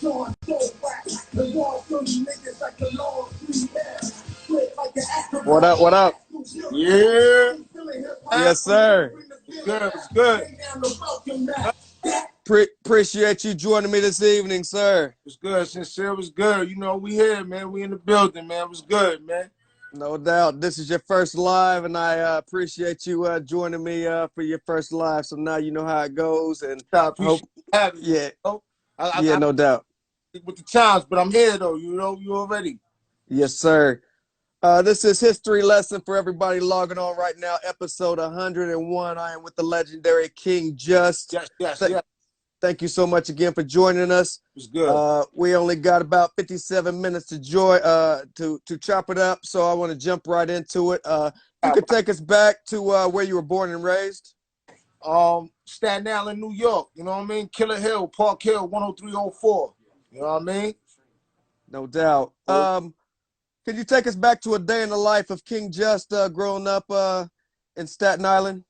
What up? What up? Yeah. Yes, sir. It's good. It's good. Appreciate you joining me this evening, sir. It's good. Sin-seer was good. You know, we here, man. We in the building, man. It was good, man. No doubt. This is your first live, and I appreciate you joining me for your first live. So now you know how it goes, and I appreciate having you. yeah, You know? yeah, no doubt. With the times, but I'm here though. You know, you already. Yes, sir. This is History Lesson for everybody logging on right now, episode 101. I am with the legendary King Just. Yes. Thank you so much again for joining us. It was good. We only got about 57 minutes to chop it up, so I want to jump right into it. You could take us back to where you were born and raised. Staten Island, New York. You know what I mean? Killer Hill, Park Hill, 10304. You know what I mean? No doubt. Can you take us back to a day in the life of King Just growing up in Staten Island?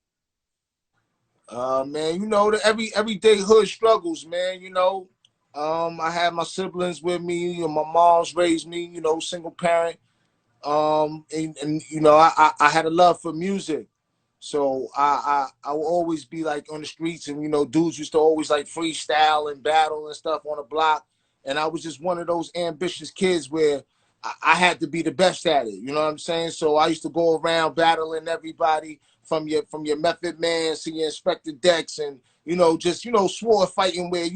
Man, you know, the everyday hood struggles, man. You know, I had my siblings with me, and my mom's raised me, you know, single parent. And you know, I had a love for music. So I will always be like on the streets, and you know, dudes used to always like freestyle and battle and stuff on the block. And I was just one of those ambitious kids where I had to be the best at it. You know what I'm saying? So I used to go around battling everybody from your Method Man to your Inspector Dex, and you know, just sword fighting where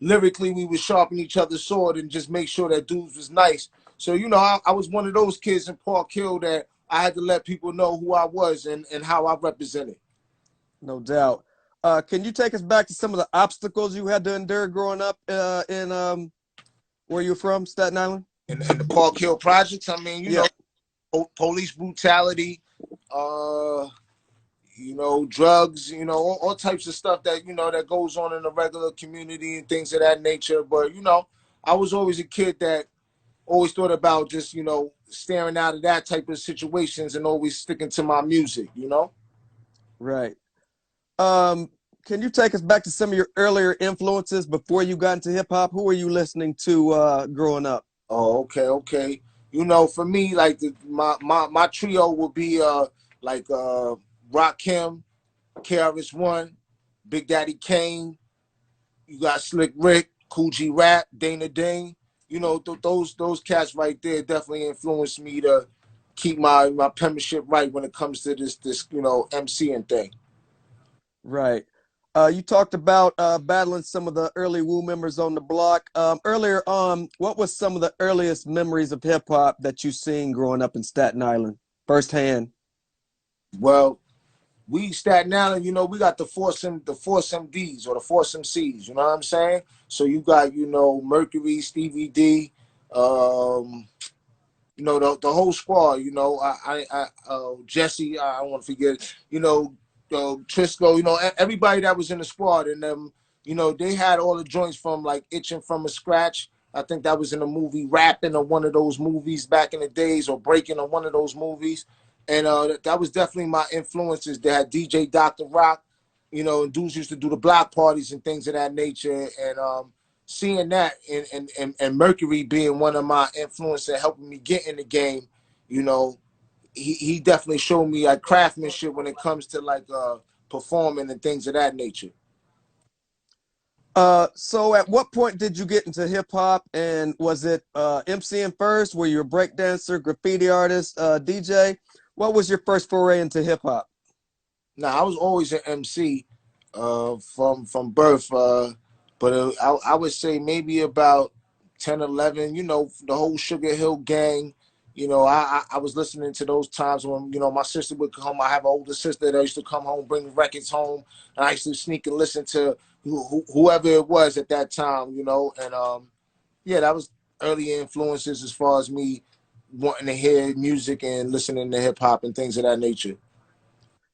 lyrically we would sharpen each other's sword and just make sure that dudes was nice. So you know, I was one of those kids in Park Hill that I had to let people know who I was and how I represented. No doubt. Can you take us back to some of the obstacles you had to endure growing up in where you're from, Staten Island? In the Park Hill projects, I mean, you know, police brutality, you know, drugs, you know, all types of stuff that, you know, that goes on in the regular community and things of that nature. But, you know, I was always a kid that always thought about just, you know, staring out of that type of situations and always sticking to my music, you know? Right. Can you take us back to some of your earlier influences before you got into hip hop? Who were you listening to growing up? Oh, okay. You know, for me, like my trio would be like Rakim, KRS-One, Big Daddy Kane. You got Slick Rick, Cool G Rap, Dana Dane. You know, those cats right there definitely influenced me to keep my penmanship right when it comes to this you know, MCing thing. Right. You talked about battling some of the early Wu members on the block. Earlier on, what was some of the earliest memories of hip hop that you seen growing up in Staten Island, firsthand? Well, we Staten Island, you know, we got the Force MDs or the Force MCs. You know what I'm saying? So you got, you know, Mercury, Stevie D, you know, the whole squad. You know, Jesse, I don't want to forget. You know. Trisco, you know, everybody that was in the squad, and you know, they had all the joints from like Itching from a Scratch. I think that was in the movie Rapping or one of those movies back in the days, or Breaking or one of those movies. And that was definitely my influences. They had DJ Dr. Rock, you know, and dudes used to do the block parties and things of that nature. And seeing that and Mercury being one of my influences helping me get in the game, you know, he definitely showed me like craftsmanship when it comes to like performing and things of that nature. So at what point did you get into hip hop, and was it MCing first? Were you a breakdancer, graffiti artist, DJ? What was your first foray into hip hop? Now, I was always an MC from birth, but I would say maybe about 10, 11, you know, the whole Sugar Hill gang. You know, I was listening to those times when, you know, my sister would come. I have an older sister that used to come home, bring records home, and I used to sneak and listen to whoever it was at that time, you know. And yeah, that was early influences as far as me wanting to hear music and listening to hip hop and things of that nature.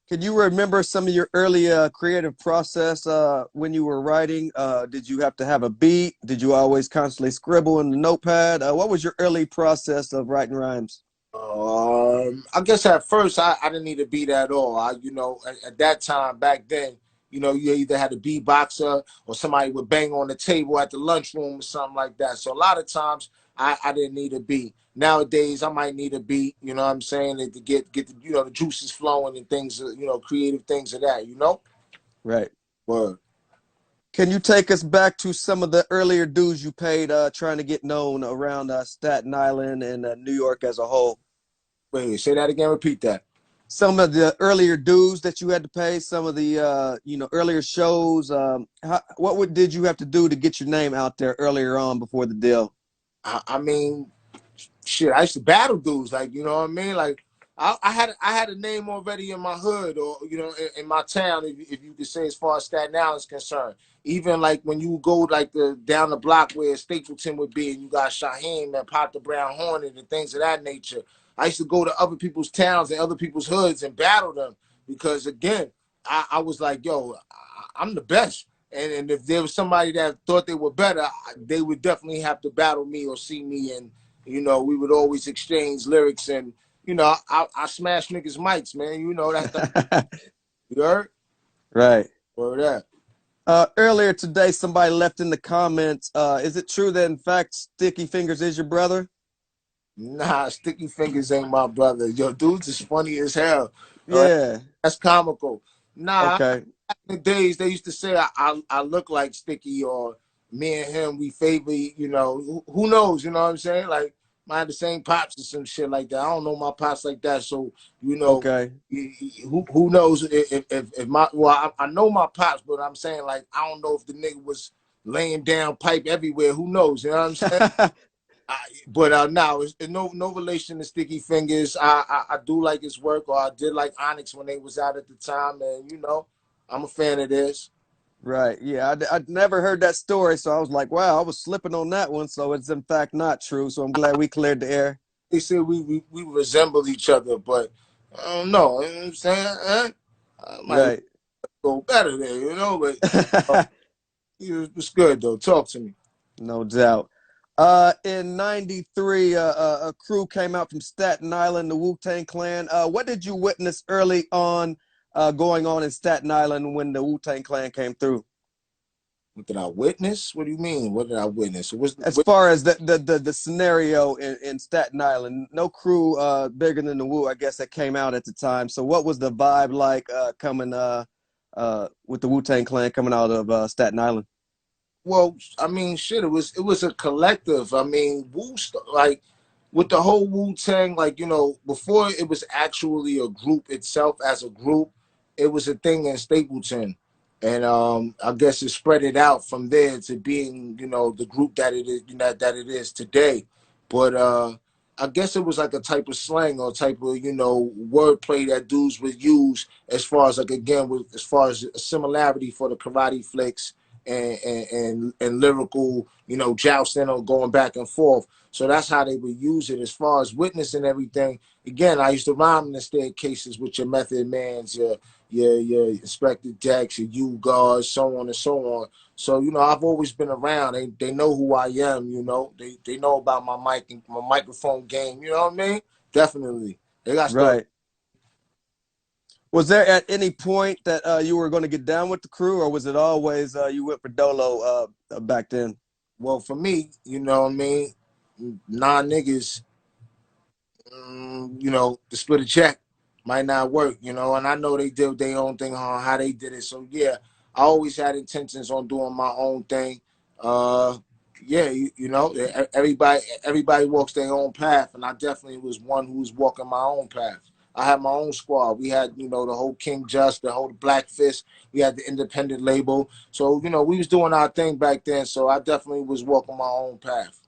Can you remember some of your early creative process when you were writing? Did you have to have a beat? Did you always constantly scribble in the notepad? What was your early process of writing rhymes? I guess at first I didn't need a beat at all. You know, at that time back then, You know, you either had a beatboxer or somebody would bang on the table at the lunchroom or something like that. So a lot of times I didn't need a beat. Nowadays I might need a beat, you know what I'm saying, to get the, you know, the juices flowing and things, you know, creative things of that, you know? Right. Word. Can you take us back to some of the earlier dues you paid trying to get known around Staten Island and New York as a whole? Wait, say that again, repeat that. Some of the earlier dues that you had to pay, some of the earlier shows. Did you have to do to get your name out there earlier on before the deal? I mean, shit, I used to battle dudes, like, you know what I mean? Like I had a name already in my hood, or you know, in my town, if you could say, as far as Staten Island is concerned. Even like when you go like the down the block where Stapleton would be, and you got Shaheem and Pop the Brown Hornet and things of that nature. I used to go to other people's towns and other people's hoods and battle them, because again, I was like, yo, I'm the best. And if there was somebody that thought they were better, they would definitely have to battle me or see me, and you know, we would always exchange lyrics, and you know, I smash niggas' mics, man. You know that. You heard? Right. Or that. Earlier today, somebody left in the comments. Is it true that in fact Sticky Fingers is your brother? Nah, Sticky Fingers ain't my brother. Yo, dudes is funny as hell. All right, Yeah. that's comical. Nah, Okay. in the days they used to say I look like Sticky, or me and him we favor. You know, who knows? You know what I'm saying? Like, I had the same pops or some shit like that. I don't know my pops like that, so you know, Okay. who knows if my, well, I know my pops, but I'm saying, like, I don't know if the nigga was laying down pipe everywhere. Who knows? You know what I'm saying? But now it's no relation to Sticky Fingers. I do like his work, or I did like Onyx when they was out at the time, and you know, I'm a fan of this. Right. Yeah. I'd never heard that story, so I was like, wow, I was slipping on that one. So it's in fact not true. So I'm glad we cleared the air. They say we resemble each other, but I don't know. You know what I'm saying? I might Right. go better there, you know. But it was good though. Talk to me. No doubt. In '93, a crew came out from Staten Island, the Wu-Tang Clan. What did you witness early on going on in Staten Island when the Wu-Tang Clan came through? What did I witness? What do you mean? What did I witness? As far as the scenario in Staten Island, no crew bigger than the Wu, I guess, that came out at the time. So what was the vibe like coming with the Wu-Tang Clan coming out of Staten Island? Well, I mean, shit. It was a collective. I mean, like with the whole Wu-Tang, like, you know, before it was actually a group itself as a group, it was a thing in Stapleton, and I guess it spread it out from there to being, you know, the group that it is, you know, that it is today. But I guess it was like a type of slang or type of, you know, wordplay that dudes would use, as far as, like, again, with as far as a similarity for the karate flicks and lyrical, you know, jousting or going back and forth. So that's how they would use it. As far as witnessing everything, again, I used to rhyme in the staircases with your Method Mans, your Inspector Decks, your U guards, so on and so on. So, you know, I've always been around. They know who I am, you know. They know about my mic and my microphone game, you know what I mean? Definitely. They got stories. Right. Was there at any point that you were going to get down with the crew, or was it always you went for Dolo back then? Well, for me, you know what I mean? Non niggas, you know, to split a check might not work, you know, and I know they did their own thing on how they did it. So yeah, I always had intentions on doing my own thing. Uh yeah, you know, everybody walks their own path, and I definitely was one who was walking my own path. I had my own squad. We had, you know, the whole King Just, the whole Black Fist. We had the independent label. So, you know, we was doing our thing back then. So I definitely was walking my own path.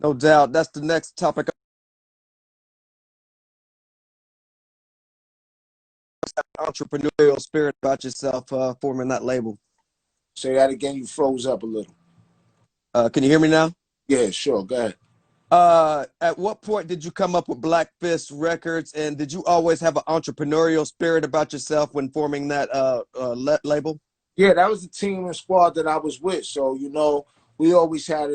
No doubt. That's the next topic. Entrepreneurial spirit about yourself forming that label. Say that again. You froze up a little. Can you hear me now? Yeah, sure. Go ahead. At what point did you come up with Black Fist Records, and did you always have an entrepreneurial spirit about yourself when forming that label? Yeah, that was the team and squad that I was with. So, you know, we always had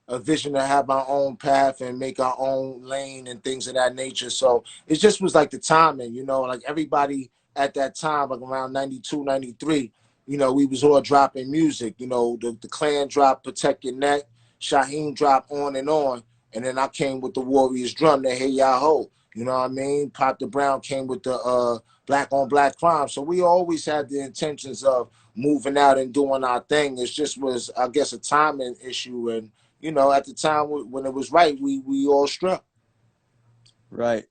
a vision to have our own path and make our own lane and things of that nature. So it just was like the timing, you know, like everybody at that time, like around 92, 93. You know, we was all dropping music. You know, the Clan dropped Protect Your Neck, Shaheem dropped On and On, and then I came with the Warriors drum that Hey Ya Ho. You know what I mean? Pop the Brown came with the black on black crime. So we always had the intentions of moving out and doing our thing. It just was, I guess, a timing issue. And, you know, at the time when it was right, we all struck. Right.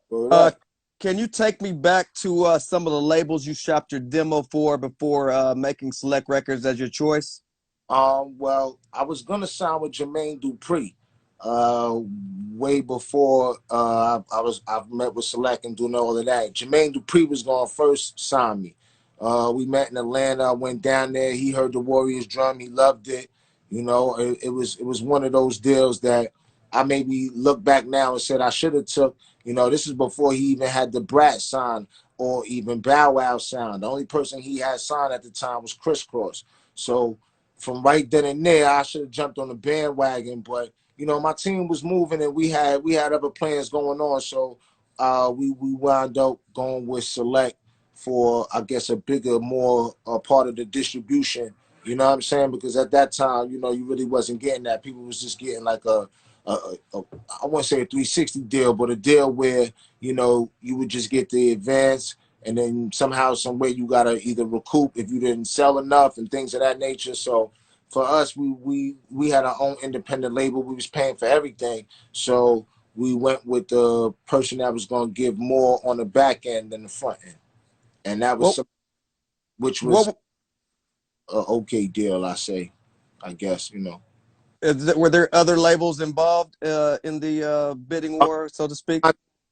Word Uh, up. can you take me back to some of the labels you shopped your demo for before making Select Records as your choice? Well, I was gonna sign with Jermaine Dupri, uh, way before I've met with Select and doing all of that. Jermaine Dupri was gonna first sign me. We met in Atlanta. I went down there. He heard the Warriors drum. He loved it. You know, it was one of those deals that I maybe look back now and said I should have took. You know, this is before he even had the Brat sign or even Bow Wow sound. The only person he had signed at the time was Crisscross. So from right then and there, I should have jumped on the bandwagon. But you know, my team was moving, and we had other plans going on. So we wound up going with Select for, I guess, a bigger, more part of the distribution. You know what I'm saying? Because at that time, you know, you really wasn't getting that. People was just getting like a I wouldn't say a 360 deal, but a deal where, you know, you would just get the advance, and then somehow, some way, you gotta either recoup if you didn't sell enough and things of that nature. So for us, we had our own independent label. We was paying for everything, so we went with the person that was gonna give more on the back end than the front end, and that was What some, which was what a okay deal, I say, I guess, you know. were there other labels involved in the bidding war, so to speak?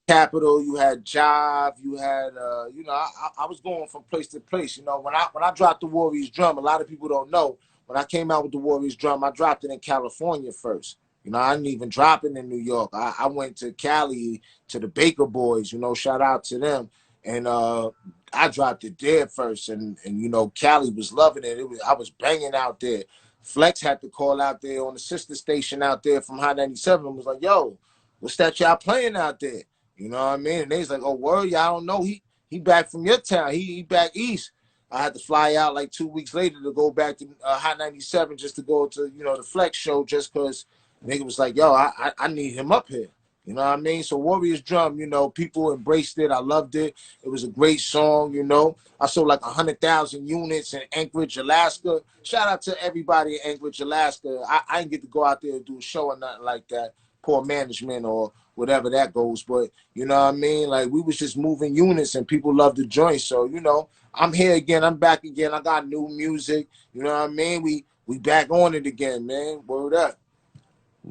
Capital, you had Jive, you had you know, I was going from place to place. You know, when I dropped the Warriors drum, a lot of people don't know. When I came out with the Warriors drum, I dropped it in California first. You know, I didn't even drop it in New York. I went to Cali to the Baker Boys, you know, shout out to them. And I dropped it there first, and you know, Cali was loving it. I was banging out there. Flex had to call out there on the sister station out there from High 97 and was like, yo, what's that y'all playing out there? You know what I mean? And they was like, oh, word, y'all don't know. He back from your town. He back east. I had to fly out like 2 weeks later to go back to Hot 97 just to go to, you know, the Flex show, just because nigga was like, yo, I need him up here. You know what I mean? So Warriors Drum, you know, people embraced it. I loved it. It was a great song, you know. I sold like 100,000 units in Anchorage, Alaska. Shout out to everybody in Anchorage, Alaska. I didn't get to go out there and do a show or nothing like that. Poor management or whatever that goes. But you know what I mean? Like, we was just moving units and people loved the joint. So, you know, I'm here again. I'm back again. I got new music. You know what I mean? We back on it again, man. Word up.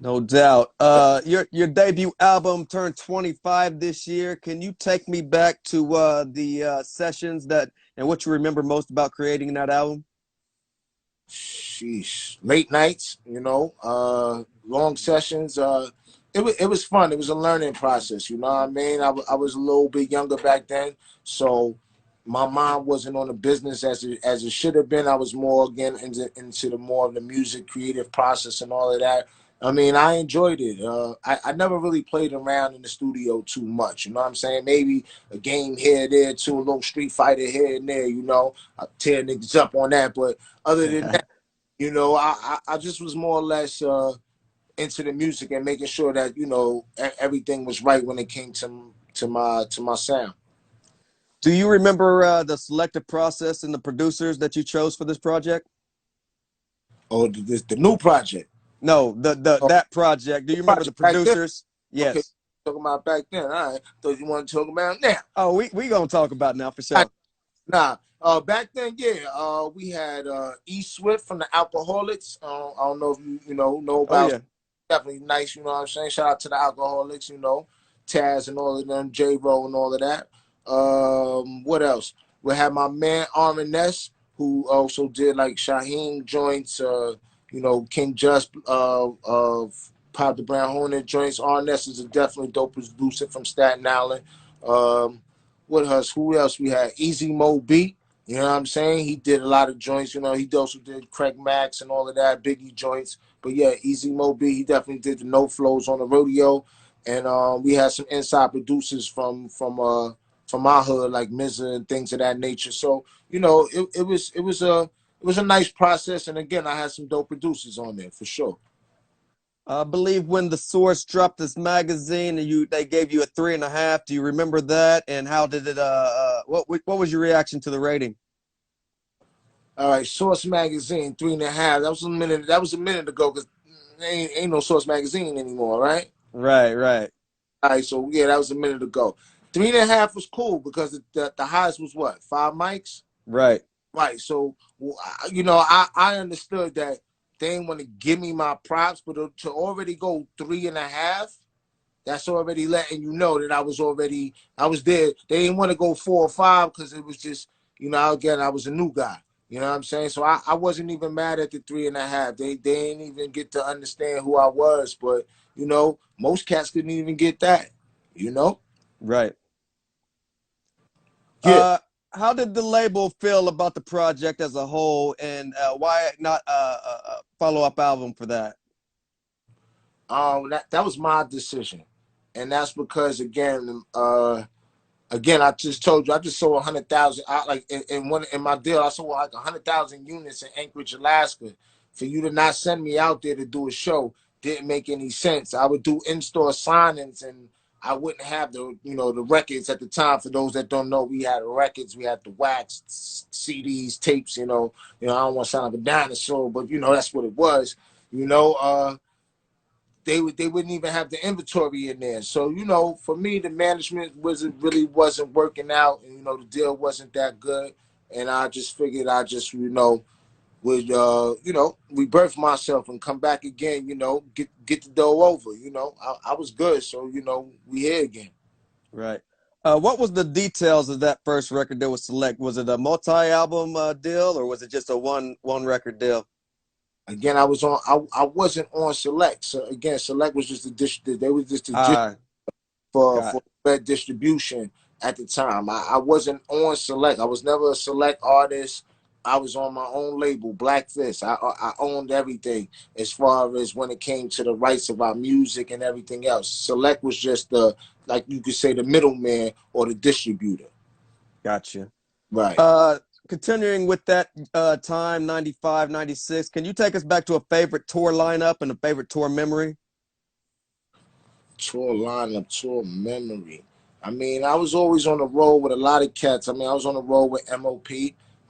No doubt. Your debut album turned 25 this year. Can you take me back to the sessions that and what you remember most about creating that album? Sheesh. Late nights, you know, long sessions. It was fun. It was a learning process. You know what I mean? I was a little bit younger back then, so my mind wasn't on the business as it should have been. I was more again into the more of the music creative process and all of that. I mean, I enjoyed it. I never really played around in the studio too much. You know what I'm saying? Maybe a game here, there, too, a little Street Fighter here and there. You know, I tear niggas up on that, but other than that, you know, I just was more or less into the music and making sure that, you know, everything was right when it came to my sound. Do you remember the selective process and the producers that you chose for this project? Oh, the new project. No, the Oh, that project. Do you remember the project back then. producers? Okay, Yes. talking about back then. All right, thought you want to talk about now. Oh, we gonna talk about now for sure. Nah, back then, yeah, we had E Swift from the Alcoholics. I don't know if you know Oh about. yeah. Definitely nice, you know what I'm saying? Shout out to the Alcoholics, you know, Taz and all of them, J-Ro and all of that. What else? We had my man Armin Ness, who also did like Shaheem joints, you know, King Just of Pop the Brown Hornet joints. Armin Ness is a definitely dope producer from Staten Island. Um, what else? Who else we had? Easy Mo B. You know what I'm saying? He did a lot of joints. You know, he also did Craig Max and all of that, Biggie joints. But yeah, Easy Mo B, he definitely did the no flows on the rodeo, and we had some inside producers from from our hood, like Mizza and things of that nature. So it was a nice process, and again, I had some dope producers on there for sure. I believe when the Source dropped this magazine and they gave you a 3.5. Do you remember that? And how did it? What was your reaction to the rating? All right, Source Magazine 3.5. That was a minute. That was a minute ago because ain't no Source Magazine anymore, right? Right, right, All right, so yeah, that was a minute ago. 3.5 was cool because the highest was what, 5 mics? right, Right. So, I understood that they didn't want to give me my props, but to already go 3.5, that's already letting you know that I was there. They didn't want to go 4 or 5 because it was just, again, I was a new guy. You know what I'm saying? So I wasn't even mad at the 3.5. They didn't even get to understand who I was, but most cats didn't even get that. You know? right. Yeah. Uh, how did the label feel about the project as a whole, and why not a follow-up album for that? That was my decision, and that's because again, I just told you I just sold 100,000. I like in my deal, I sold like 100,000 units in Anchorage, Alaska. For you to not send me out there to do a show didn't make any sense. I would do in-store signings, and I wouldn't have the records at the time. For those that don't know, we had records, we had the wax, CDs, tapes. I don't want to sound like a dinosaur, but that's what it was. You know, they wouldn't even have the inventory in there. So for me, the management wasn't working out, and the deal wasn't that good. And I just figured I just would rebirth myself and come back again. Get the dough over. I was good, so we here again. Right. What was the details of that first record that was Select? Was it a multi-album deal, or was it just a one record deal? Again, I wasn't on Select. So again, Select was just a dish. They was just a Ah, for got red distribution at the time. I wasn't on Select. I was never a Select artist. I was on my own label, Black Fist. I owned everything as far as when it came to the rights of our music and everything else. Select was just like you could say, the middleman or the distributor. gotcha. Right. Uh, Continuing with that time, 95, 96. Can you take us back to a favorite tour lineup and a favorite tour memory? Tour lineup, tour memory. I mean, I was always on the road with a lot of cats. I mean, I was on the road with MOP.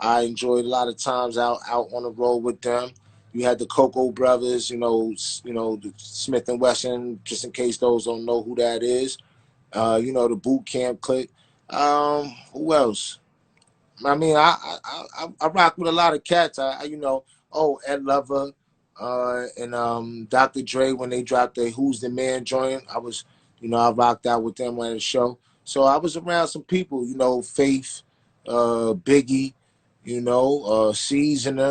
I enjoyed a lot of times out on the road with them. You had the Coco Brothers, the Smith and Wesson. Just in case those don't know who that is, the Boot Camp Clique. Who else? I mean, I rock with a lot of cats. Ed Lover, and Dr. Dre when they dropped their "Who's the Man" joint. I rocked out with them on the show. So I was around some people, Faith, Biggie, C's, and I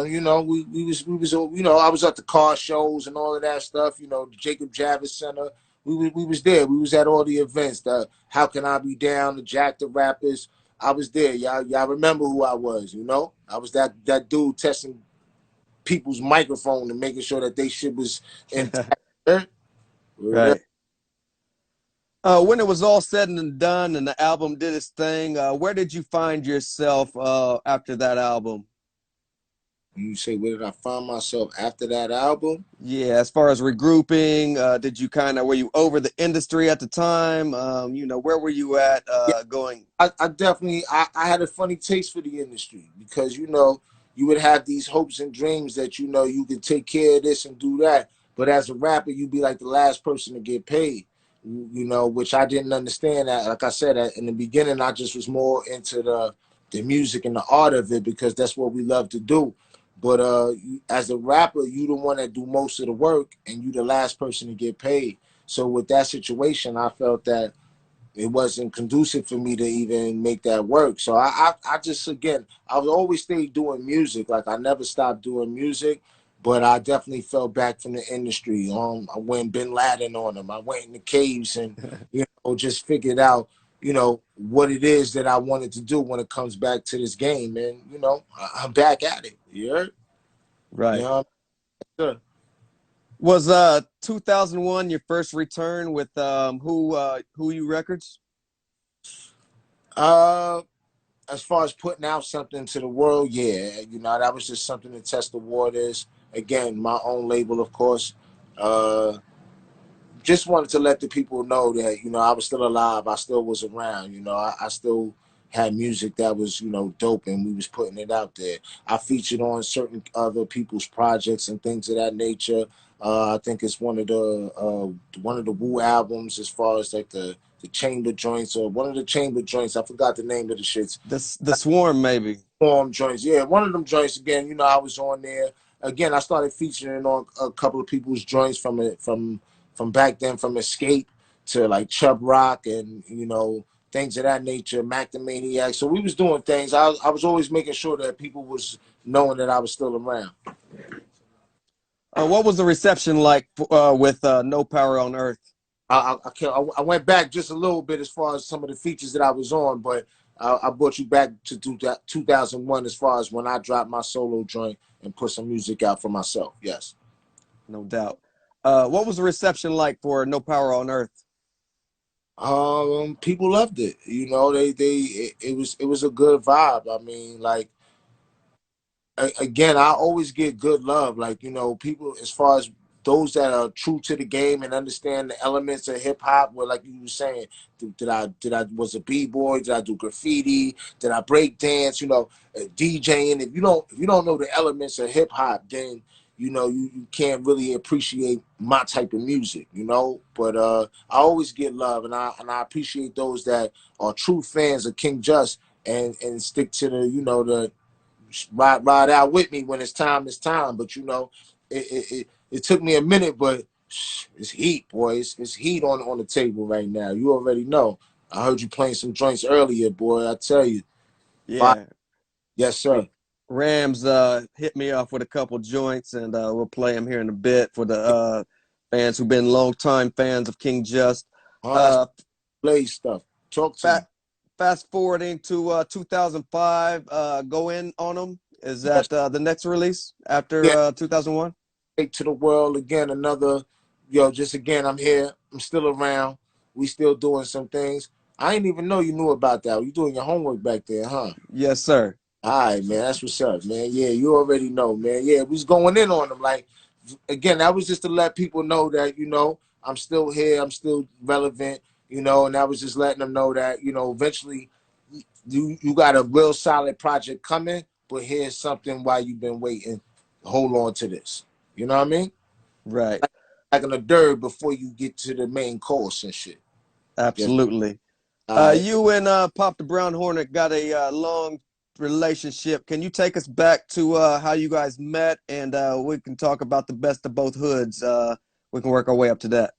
was at the car shows and all of that stuff. The Jacob Javits Center. We was there. We was at all the events. The How Can I Be Down? The Jack the Rappers. I was there. Y'all remember who I was, I was that dude testing people's microphone and making sure that they shit was intact. Word up. Right. When it was all said and done and the album did its thing, where did you find yourself after that album? You say, where did I find myself after that album? Yeah, as far as regrouping, did you were you over the industry at the time? Where were you at Yeah, going? I definitely I had a funny taste for the industry because you would have these hopes and dreams that you could take care of this and do that, but as a rapper you'd be like the last person to get paid, which I didn't understand. That, like I said, in the beginning I just was more into the music and the art of it because that's what we love to do. But as a rapper, you the one that do most of the work and you the last person to get paid. So with that situation, I felt that it wasn't conducive for me to even make that work. So I just, again, I would always stay doing music. Like I never stopped doing music, but I definitely fell back from the industry. I went Bin Laden on them. I went in the caves and, just figured out, what it is that I wanted to do when it comes back to this game. And, I'm back at it. You heard? You Right. know, sure. Was 2001 your first return with Who You Records? Uh, as far as putting out something to the world, yeah, you know, that was just something to test the waters. Again, my own label, of course. Uh, just wanted to let the people know that, you know, I was still alive. I still was around. You know, I still had music that was, you know, dope, and we was putting it out there. I featured on certain other people's projects and things of that nature. I think it's one of the Wu albums, as far as like the chamber joints, or one of the chamber joints. I forgot the name of the shits. The Swarm, maybe. Form joints. Yeah, one of them joints again. You know, I was on there again. I started featuring on a couple of people's joints from it from back then, from Escape to like Chub Rock and, you know, things of that nature. Mac the Maniac. So we was doing things. I was always making sure that people was knowing that I was still around. What was the reception like with No Power on Earth? I went back just a little bit as far as some of the features that I was on, but I brought you back to 2001 as far as when I dropped my solo joint and put some music out for myself. Yes. No doubt. What was the reception like for No Power on Earth? People loved it. You know, it was a good vibe. I mean, like, again, I always get good love. Like, you know, people, as far as those that are true to the game and understand the elements of hip hop, where, like you were saying, did I was a b-boy? Did I do graffiti? Did I break dance? You know, DJing. If you don't know the elements of hip hop, then, you know, you can't really appreciate my type of music. You know, but I always get love, and I appreciate those that are true fans of King Just and stick to the, you know, the ride out with me when it's time. It's time. But, you know, it took me a minute, but it's heat, boy. It's heat on the table right now. You already know. I heard you playing some joints earlier, boy. I tell you, fire. Yeah, Yes, sir. Rams hit me off with a couple joints, and we'll play them here in a bit for the fans who've been longtime fans of King Just. Oh, that's Uh, play stuff. Talk to me. fa- Fast forwarding to 2005, Go In on them. Is Yes, that the next release after yeah. 2001? Take to the world again. Another, yo. Just again, I'm here. I'm still around. We still doing some things. I didn't even know you knew about that. You doing your homework back there, huh? Yes, sir. All right, man. That's what's up, man. Yeah, you already know, man. Yeah, we was going in on them. Like, again, that was just to let people know that, you know, I'm still here. I'm still relevant, you know, and that was just letting them know that, you know, eventually you got a real solid project coming, but here's something while you've been waiting. Hold on to this. You know what I mean? Right. Like an hors d'oeuvre before you get to the main course and shit. Yes. Absolutely. All right. You and Pop the Brown Hornet got a long relationship. Can you take us back to how you guys met, and we can talk about the best of both hoods? We can work our way up to that.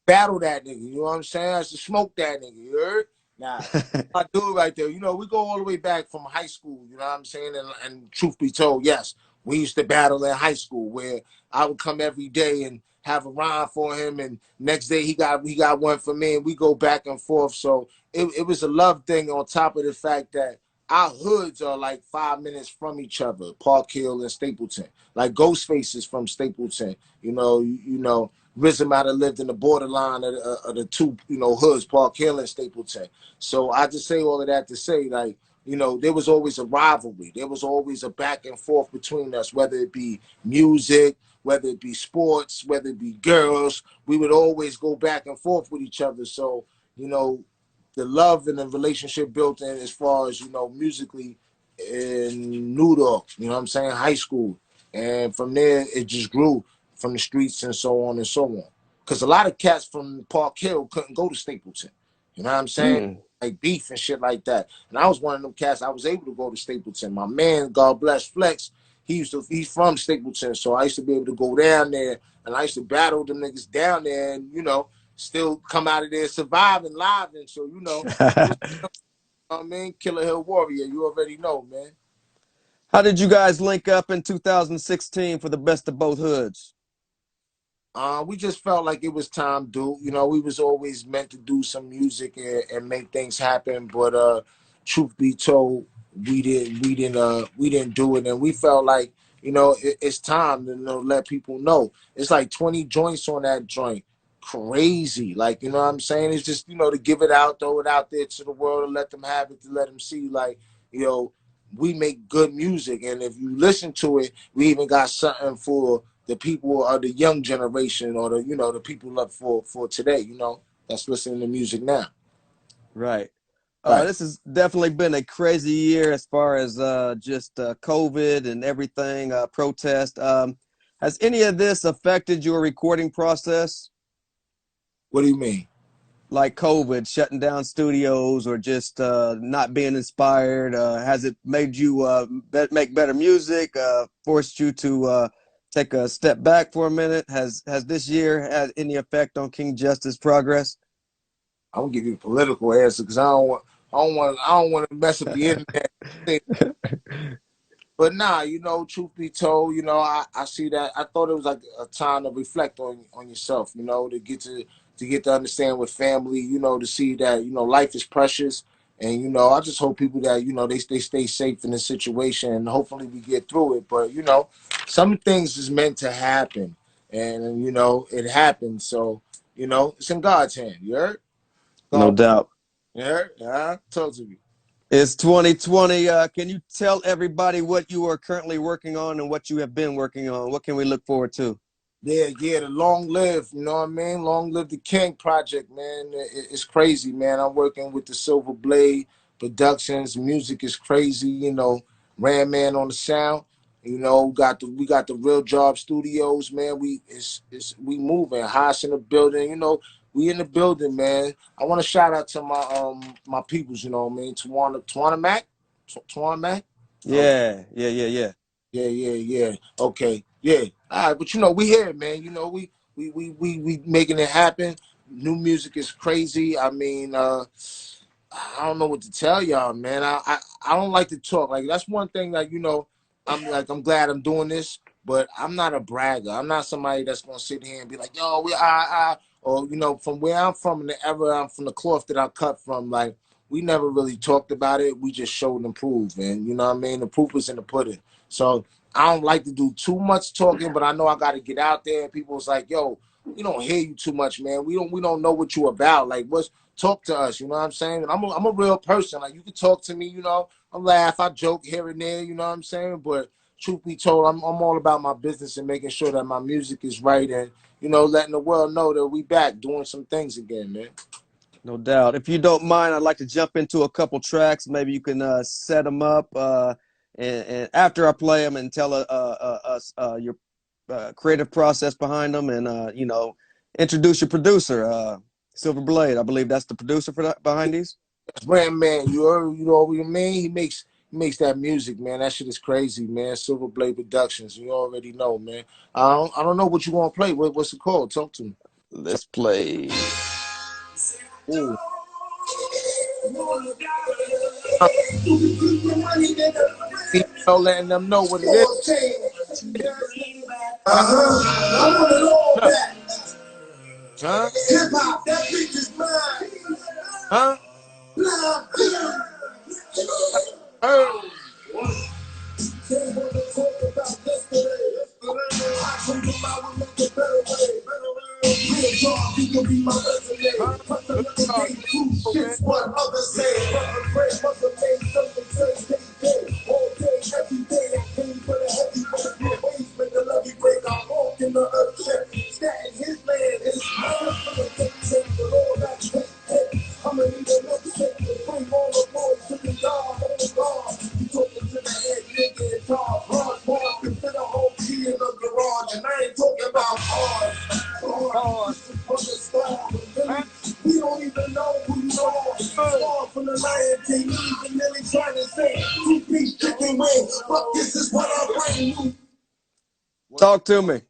Battle that nigga. You know what I'm saying? I should smoke that nigga. You heard? Nah, I do it right there. You know, we go all the way back from high school. You know what I'm saying? And truth be told, yes, we used to battle in high school where I would come every day and have a rhyme for him, and next day he got one for me, and we go back and forth. So it was a love thing on top of the fact that our hoods are like 5 minutes from each other, Park Hill and Stapleton. Like Ghostface is from Stapleton. You know, RZA might have lived in the borderline of the two, you know, hoods, Park Hill and Stapleton. So I just say all of that to say, like, you know, there was always a rivalry. There was always a back and forth between us, whether it be music, whether it be sports, whether it be girls. We would always go back and forth with each other. So, you know, the love and the relationship built in as far as, you know, musically in New York, you know what I'm saying, high school. And from there, it just grew from the streets and so on and so on. Because a lot of cats from Park Hill couldn't go to Stapleton. You know what I'm saying? Mm. Like beef and shit like that. And I was one of them cats. I was able to go to Stapleton. My man, God bless Flex, he's from Stapleton. So I used to be able to go down there, and I used to battle them niggas down there, and, you know, still come out of there surviving live. And so, you know, it was, I mean, Killer Hill Warrior. You already know, man. How did you guys link up in 2016 for the best of both hoods? We just felt like it was time due. You know, we was always meant to do some music and make things happen, but truth be told, we didn't do it, and we felt like, you know, it's time to, you know, let people know. It's like 20 joints on that joint. crazy. Like, you know what I'm saying? It's just, you know, to give it out, throw it out there to the world and let them have it, to let them see, like, you know, we make good music. And if you listen to it, we even got something for the people of the young generation, or the, you know, the people up for today, you know, that's listening to music now. Right. Right. This has definitely been a crazy year as far as just COVID and everything, protest. Has any of this affected your recording process? What do you mean? Like COVID shutting down studios or just not being inspired? Has it made you make better music, forced you to take a step back for a minute? Has this year had any effect on King Justice progress? I'm gonna give you a political answer because I don't want to mess up the internet. But nah, you know, truth be told, you know, I see that. I thought it was like a time to reflect on yourself, you know, to get to understand with family, you know, to see that, you know, life is precious. And, you know, I just hope people that, you know, they stay safe in this situation, and hopefully we get through it. But, you know, some things is meant to happen. And, you know, it happened. So, you know, it's in God's hand. You heard? No God, doubt. you heard? Talk to me. It's 2020. Can you tell everybody what you are currently working on and what you have been working on? What can we look forward to? Yeah, the long live, you know what I mean? Long live the King project, man. It's crazy, man. I'm working with the Silver Blade Productions. Music is crazy, you know. Ran Man on the sound. You know, we got the Real Job Studios, man. We moving. Haas in the building, you know. We in the building, man. I want to shout out to my peoples, you know what I mean? Tawana Mac? Tawana Mac? Okay. Yeah. Yeah. Okay. Yeah. All right, but you know, we here, man. You know, we making it happen. New music is crazy. I mean, I don't know what to tell y'all, man. I don't like to talk. Like, that's one thing that, you know, I'm glad I'm doing this, but I'm not a bragger. I'm not somebody that's gonna sit here and be like, yo, or, you know, from where I'm from and the era I'm from, the cloth that I cut from, like, we never really talked about it. We just showed and proved, and you know what I mean? The proof is in the pudding. So I don't like to do too much talking, but I know I gotta get out there, and people's like, yo, we don't hear you too much, man. We don't know what you about. Like, what's talk to us, you know what I'm saying? And I'm a real person. Like, you can talk to me, you know. I laugh, I joke here and there, you know what I'm saying? But truth be told, I'm all about my business and making sure that my music is right, and, you know, letting the world know that we back doing some things again, man. No doubt. If you don't mind, I'd like to jump into a couple tracks. Maybe you can set them up, and after I play them, and tell us your creative process behind them, and you know, introduce your producer, Silver Blade. I believe that's the producer for that, behind these. That's Brand Man, you know what I mean? He makes that music, man. That shit is crazy, man. Silver Blade Productions. You already know, man. I don't know what you want to play. What's it called? Talk to me. Let's play. Ooh. You know, letting them know what it is. I want it all Huh? back. Huh? Hip hop, that bitch is mine. Huh? Blah, blah. Hey. They wanna talk about yesterday. I come to my will make a better way. Real talk, you can be my resume. Huh? Plus Good another God, day, true man. shit's what others say. But a friend must have made something say, day. All day, every day, I came for the heavyweight. My waist make a levy break. I walk in the earth check. Statin his land, his mine. For the things that the Lord that take. I'ma need a milkshake to bring all the boys to the yard. Oh God, you talking to the head nigga in charge. Hard, can fit a whole key in the garage. And I ain't talking about hard. God. This is from the start. But Huh? really, we don't even know who you are. Hey. Far from the Lion King, even Millie trying to say, two-piece chicken wings. But this is what I bring you. What Talk to me.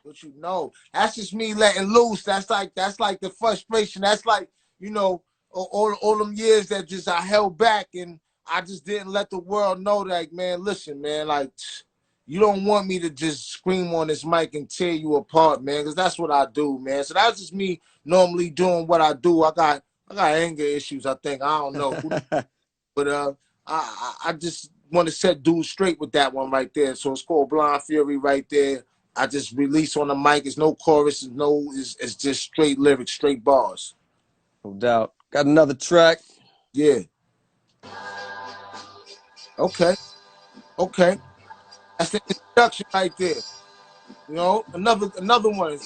what you know? That's just me letting loose. That's like the frustration. That's like, you know, all them years that just I held back, and I just didn't let the world know that, man, listen, man, like, you don't want me to just scream on this mic and tear you apart, man, because that's what I do, man. So that's just me normally doing what I do. I got anger issues, I think. I don't know. But I just want to set dudes straight with that one right there. So it's called Blind Fury right there. I just release on the mic. It's no chorus, it's just straight lyrics, straight bars. No doubt. Got another track. Yeah. Okay. Okay. That's the introduction right there. You know, another one.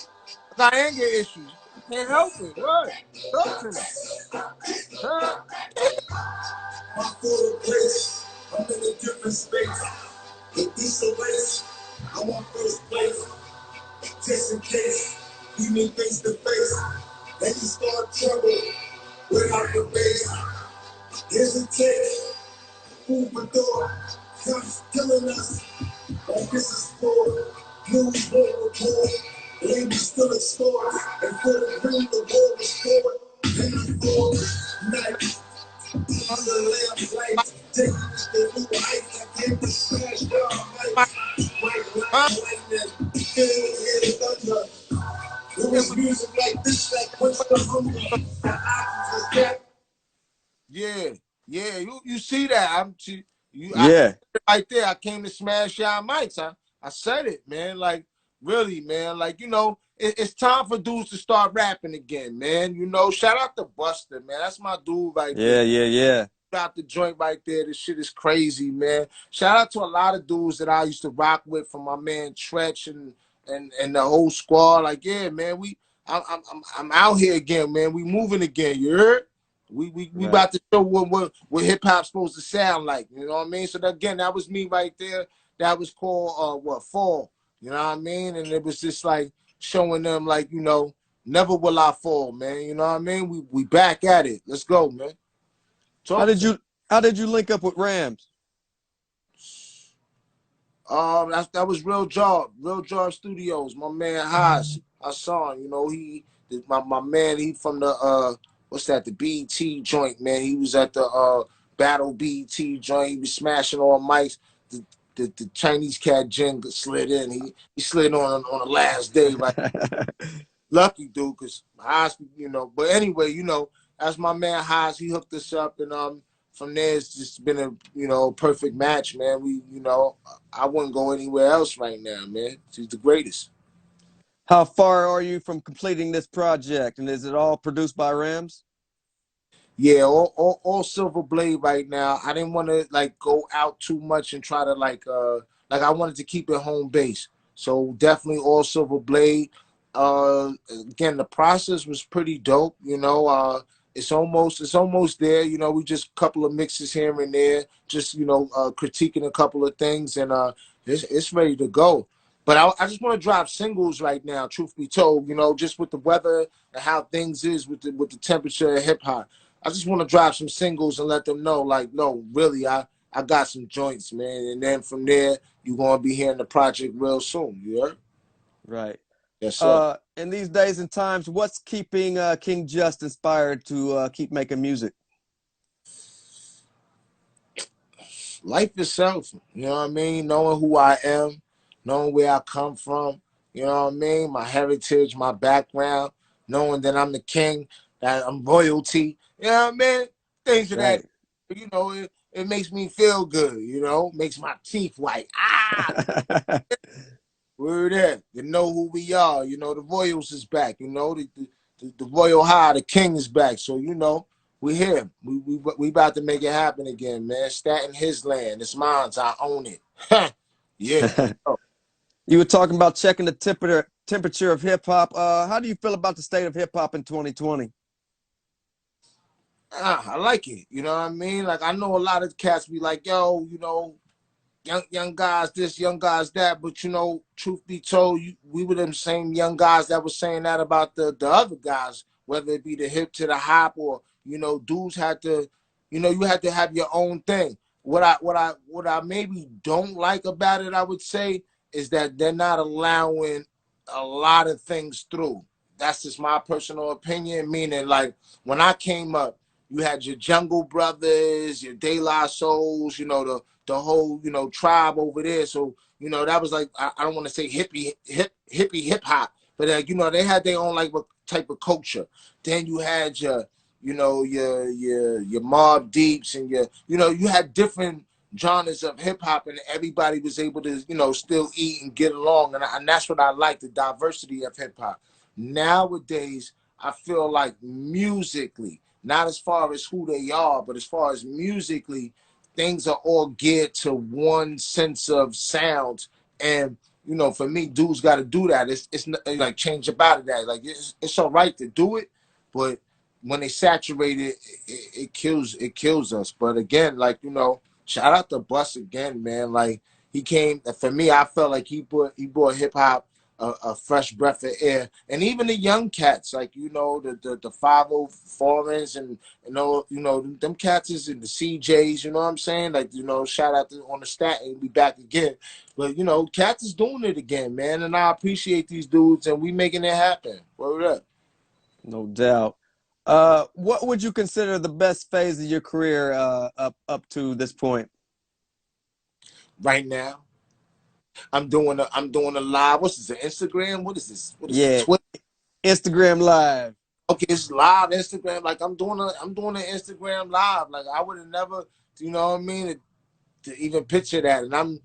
I got anger issues. Can't help it. What? Talk to me. Huh? I'm full of place. I'm in a different space. If this a race, I want first place. Just in case we meet face to face, and you start trouble without the base. Hesitate, move the door. Cops killing us. Like this is for news won't report. Ladies still extort. And for the green, the war restored. And before night. Under lamp lights, taking the new heights. I can't be smashed down, white lightning, feel thunder. It was music like this, like what's the hunger? The options is that. Yeah, yeah. You see that? Yeah. Right there. I came to smash y'all mics. I said it, man. Like really, man. Like it's time for dudes to start rapping again, man. Shout out to Buster, man. That's my dude right there. Yeah. Out the joint right there. This shit is crazy, man. Shout out to a lot of dudes that I used to rock with, from my man Tretch and the whole squad. Like, yeah, man, I'm out here again, man. We moving again. You heard? We Right. about to show what hip hop's supposed to sound like. You know what I mean? So that was me right there. That was called Fall. You know what I mean? And it was just like showing them like, never will I fall, man. You know what I mean? We back at it. Let's go, man. How did you link up with Rams? That was Real Job Studios. My man Haas, Hassan, my man, he from the what's that, the BT joint, man. He was at the Battle BT joint. He was smashing all mics. The Chinese cat Jin slid in. He slid on the last day, right? Lucky dude, cause Haas, But anyway, that's my man Haas. He hooked us up, and from there it's just been a perfect match, man. I wouldn't go anywhere else right now, man. He's the greatest. How far are you from completing this project, and is it all produced by Rams? Yeah, all Silver Blade right now. I didn't want to like go out too much and try to like I wanted to keep it home base. So definitely all Silver Blade. Again, the process was pretty dope. It's almost there. We just a couple of mixes here and there, just critiquing a couple of things, and it's ready to go. But I just want to drop singles right now. Truth be told, just with the weather and how things is with the temperature of hip hop. I just want to drop some singles and let them know, like, no, really, I got some joints, man. And then from there, you're going to be hearing the project real soon. You heard? Right. Yes, sir. In these days and times, what's keeping King Just inspired to keep making music? Life itself, you know what I mean? Knowing who I am, knowing where I come from, you know what I mean? My heritage, my background, knowing that I'm the king, that I'm royalty, you know what I mean? Things of that, Right. it makes me feel good, makes my teeth white. We're there. You know who we are. The Royals is back. The Royal High, the King is back. So, we're here. We about to make it happen again, man. Staten his land. It's mine. I own it. Yeah. You were talking about checking the temperature of hip hop. How do you feel about the state of hip hop in 2020? I like it. You know what I mean? Like, I know a lot of cats be like, yo, young guys this, young guys that, but truth be told, we were them same young guys that were saying that about the other guys, whether it be the hip to the hop, or dudes had to, you had to have your own thing. What I maybe don't like about it, I would say, is that they're not allowing a lot of things through. That's just my personal opinion. Meaning, like, when I came up, you had your Jungle Brothers, your De La Souls, the whole, tribe over there. So, that was like, I don't want to say hippie hip hop, but they had their own like type of culture. Then you had your Mobb Deeps, and you had different genres of hip hop, and everybody was able to, you know, still eat and get along. And that's what I like, the diversity of hip hop. Nowadays, I feel like musically, not as far as who they are, but as far as musically, things are all geared to one sense of sound. And, you know, for me, dudes got to do that. It's not, like, change about that. Like, it's all right to do it, but when they saturate it, it kills us. But again, like, you know, shout out to Bus again, man. Like, he came for me. I felt like he brought hip hop a fresh breath of air, and even the young cats, like, you know, the 504s and you know them cats is in the CJs. You know what I'm saying? Like, you know, shout out to on the stat and we back again. But, you know, cats is doing it again, man, and I appreciate these dudes, and we making it happen. Word up. No doubt. What would you consider the best phase of your career up to this point? Right now, I'm doing a live. What's this? An Instagram? What is this? What is this? Yeah, Twitter? Instagram Live. Okay, it's live Instagram. Like, I'm doing an Instagram live. Like, I would have never, you know what I mean, to even picture that. And I'm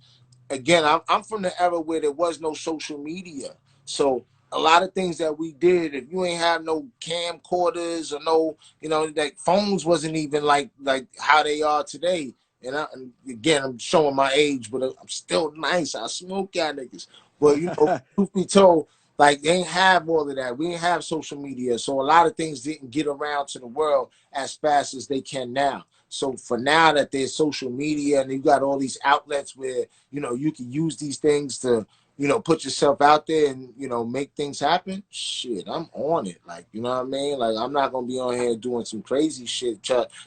from the era where there was no social media. So a lot of things that we did, if you ain't have no camcorders or no, you know, like phones wasn't even like how they are today. And again, I'm showing my age, but I'm still nice. I smoke y'all niggas. But, you know, truth be told, like, they ain't have all of that. We didn't have social media. So a lot of things didn't get around to the world as fast as they can now. So for now that there's social media and you got all these outlets where, you know, you can use these things to, you know, put yourself out there and, you know, make things happen. Shit, I'm on it. Like, you know what I mean? Like, I'm not gonna be on here doing some crazy shit,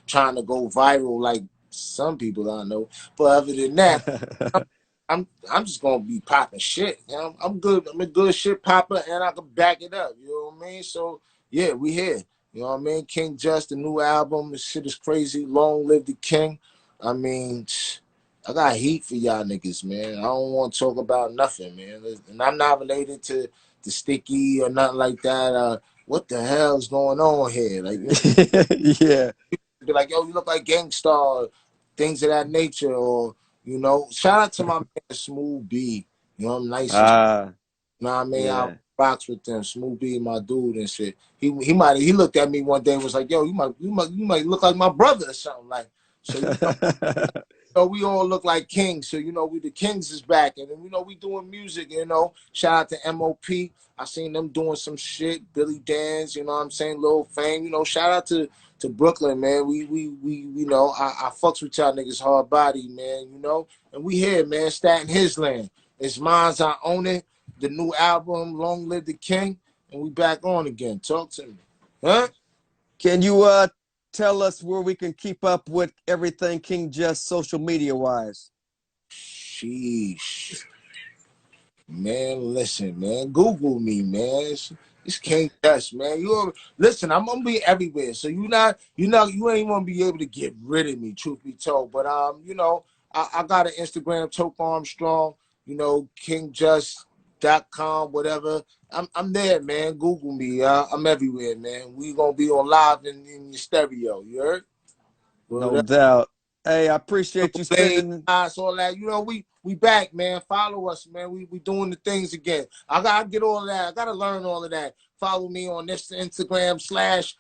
trying to go viral like some people I know. But other than that, I'm just gonna be popping shit. You know, I'm good. I'm a good shit popper, and I can back it up. You know what I mean? So yeah, we here. You know what I mean? King Just, the new album. This shit is crazy. Long live the king. I mean, I got heat for y'all niggas, man. I don't want to talk about nothing, man. And I'm not related to the Sticky or nothing like that. What the hell's going on here? Like, you Yeah. be like, yo, you look like Gangstar, things of that nature, or, you know, shout out to my man Smooth B. You know, I'm nice and, Ah, you know what I mean? I yeah. box with them. Smooth B, my dude and shit. He looked at me one day and was like, yo, you might look like my brother or something. Like, so, you know, we all look like kings. So, you know, we the kings is back. And then, you know, we doing music, you know. Shout out to MOP. I seen them doing some shit. Billy Dan's, you know what I'm saying? Lil Fame, you know, shout out to Brooklyn, man. We you know, I fucks with y'all niggas hard body, man, you know. And we here, man, Staten His Land. It's mine's, I own it. The new album, Long Live the King. And we back on again. Talk to me. Huh? Can you tell us where we can keep up with everything King Just social media wise? Sheesh. Man, listen, man. Google me, man. It's King Dust, man. Listen, I'm gonna be everywhere. So you ain't gonna be able to get rid of me, truth be told. But you know, I got an Instagram, Toke Armstrong, you know, kingjust.com, whatever. I'm there, man. Google me. I'm everywhere, man. We gonna be on live in your stereo, you heard? No Word doubt. Hey, I appreciate Triple you Blade, spending. all that. You know, we back, man. Follow us, man. We doing the things again. I gotta get all of that. I gotta learn all of that. Follow me on this Instagram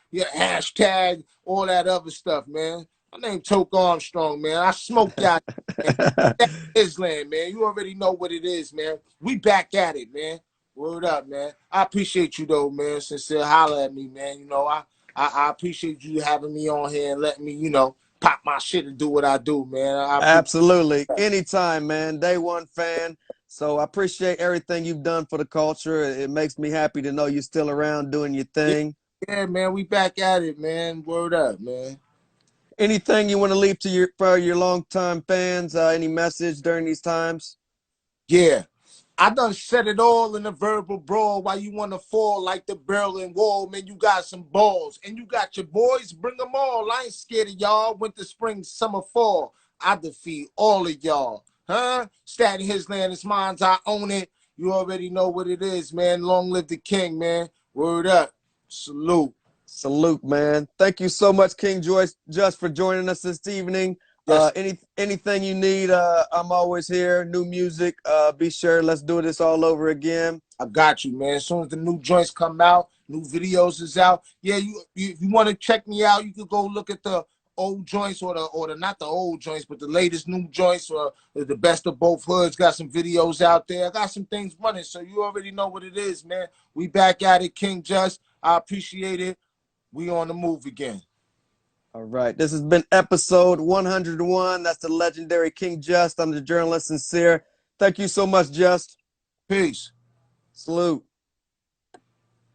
/ your hashtag, all that other stuff, man. My name Toke Armstrong, man. I smoke y'all, man. That's Islam, man. You already know what it is, man. We back at it, man. Word up, man. I appreciate you though, man. Sincere, holler at me, man. You know, I appreciate you having me on here and letting me, you know, pop my shit and do what I do, man. I appreciate Absolutely. that. Anytime, man. Day one fan. So I appreciate everything you've done for the culture. It makes me happy to know you're still around doing your Yeah, thing. yeah, man. We back at it, man. Word up, man. Anything you want to leave to your longtime fans? Any message during these times? Yeah. I done said it all in a verbal brawl. Why you want to fall like the Berlin Wall? Man, you got some balls. And you got your boys, bring them all. I ain't scared of y'all. Winter, spring, summer, fall. I defeat all of y'all. Huh? Staten His Land is mine. I own it. You already know what it is, man. Long live the king, man. Word up. Salute. Salute, man. Thank you so much, King Joyce, just for joining us this evening. Yes, Anything you need, I'm always here. New music, be sure. Let's do this all over again. I got you, man. As soon as the new joints come out, new videos is out. Yeah, if you want to check me out, you could go look at the old joints or the not the old joints, but the latest new joints or the best of both hoods. Got some videos out there. I got some things running, so you already know what it is, man. We back at it, King Just. I appreciate it. We on the move again. All right. This has been episode 101. That's the legendary King Just. I'm the journalist Sin-seer. Thank you so much, Just. Peace. Salute.